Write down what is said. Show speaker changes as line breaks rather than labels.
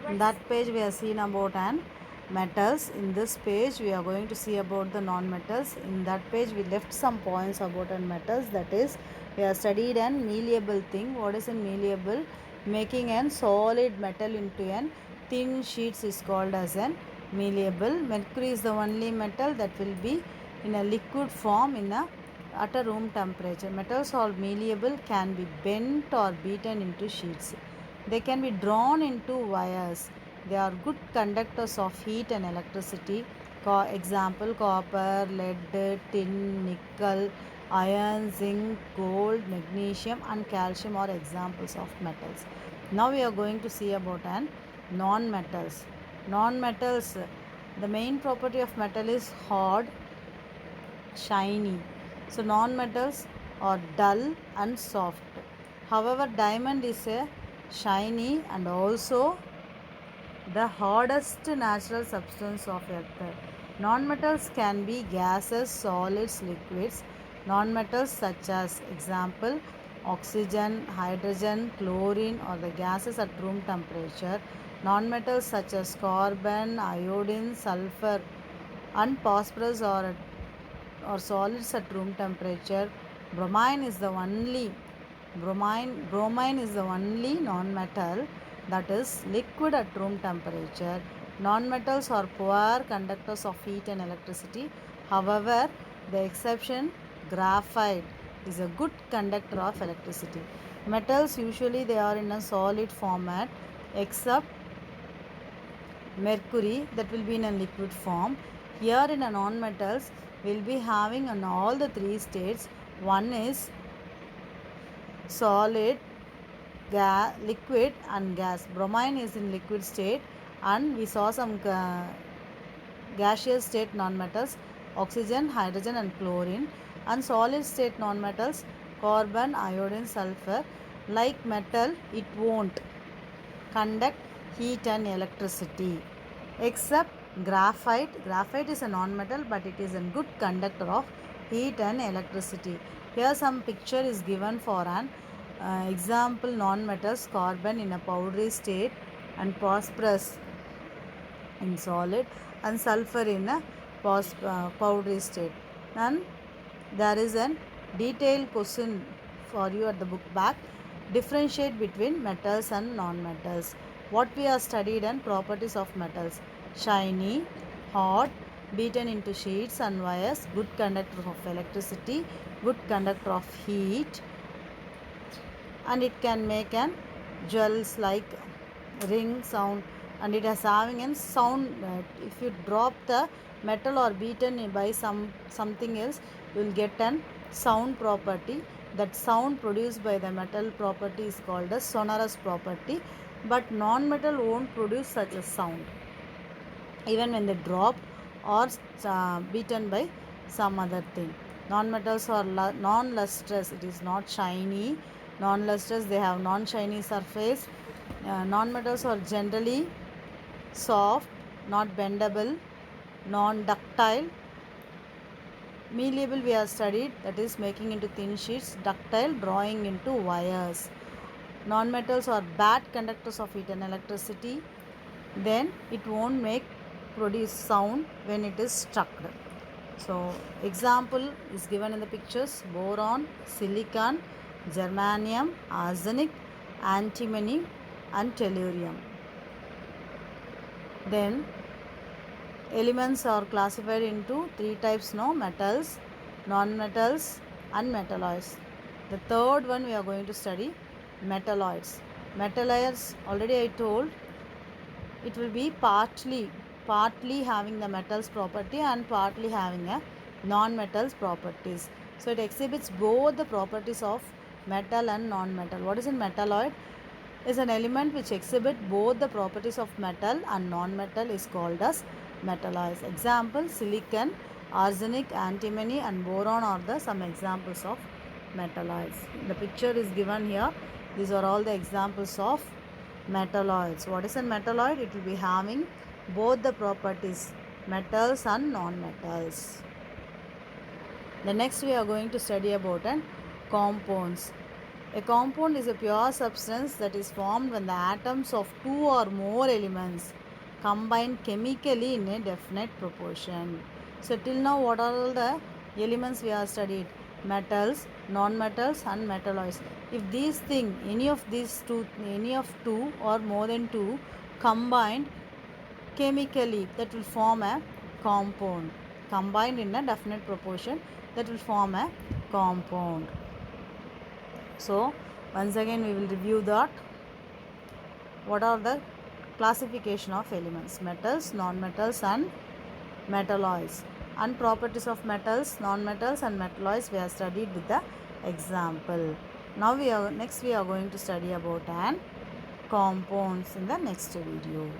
In that page we have seen about an metals. In this page we are going to see about the non-metals. In that page we left some points about an metals. That is, we have studied an malleable thing. What is a malleable? Making an solid metal into an thin sheets is called as an malleable. Mercury is the only metal that will be in a liquid form at a room temperature. Metals are malleable, can be bent or beaten into sheets. They can be drawn into wires. They are good conductors of heat and electricity. Example, copper, lead, tin, nickel, iron, zinc, gold, magnesium and calcium are examples of metals. Now we are going to see about an non-metals. Non-metals, the main property of metal is hard, shiny. So non-metals are dull and soft. However, diamond is a shiny and also the hardest natural substance of earth. Non-metals can be gases, solids, liquids. Non-metals such as example oxygen, hydrogen, chlorine or the gases at room temperature. Non-metals such as carbon, iodine, sulfur and phosphorus or solids at room temperature. Bromine is the only non-metal that is liquid at room temperature. Non-metals are poor conductors of heat and electricity. However, the exception graphite is a good conductor of electricity. Metals usually they are in a solid format except mercury that will be in a liquid form. Here in a non-metals we will be having in all the three states. One is solid, liquid and gas. Bromine is in liquid state and we saw some gaseous state non-metals, oxygen, hydrogen and chlorine, and solid state non-metals, carbon, iodine, sulfur. Like metal, it won't conduct heat and electricity except graphite. Graphite is a non-metal but it is a good conductor of heat and electricity. Here some picture is given for an example non-metals, carbon in a powdery state and phosphorus in solid and sulfur in a powdery state. And there is a detailed question for you at the book back. Differentiate between metals and non-metals. What we have studied and properties of metals: shiny, hot, beaten into sheets and wires, good conductor of electricity, good conductor of heat, and it can make an jewels like ring sound, and it is having a sound. If you drop the metal or beaten by something else, you will get an sound property. That sound produced by the metal property is called a sonorous property, but non-metal won't produce such a sound even when they drop or beaten by some other thing. Non-metals are non-lustrous. It is not shiny. Non-lustrous, they have non-shiny surface. Non-metals are generally soft, not bendable, non-ductile. Malleable we have studied, that is making into thin sheets. Ductile, drawing into wires. Non-metals are bad conductors of heat and electricity. Then it won't produce sound when it is struck. So example is given in the pictures: boron, silicon, germanium, arsenic, antimony and tellurium. Then elements are classified into three types: metals, non-metals and metalloids. The third one we are going to study: metalloids. Metalloids, already I told, it will be partly having the metals property and partly having a non-metals properties. So it exhibits both the properties of metal and non-metal. What is a metalloid? Is an element which exhibit both the properties of metal and non-metal is called as metalloids. Example: silicon, arsenic, antimony and boron are the some examples of metalloids. The picture is given here. These are all the examples of metalloids. What is a metalloid? It will be having both the properties, metals and non-metals. The next we are going to study about compounds. A compound is a pure substance that is formed when the atoms of two or more elements combine chemically in a definite proportion. So till now what are all the elements we have studied? Metals, non-metals and metalloids. If these things, any of two or more than two combined chemically, that will form a compound. Combined in a definite proportion, that will form a compound. So once again we will review that. What are the classification of elements? Metals, non-metals and metalloids. And properties of metals, non-metals and metalloids we have studied with the example. Now next we are going to study about an compounds in the next video.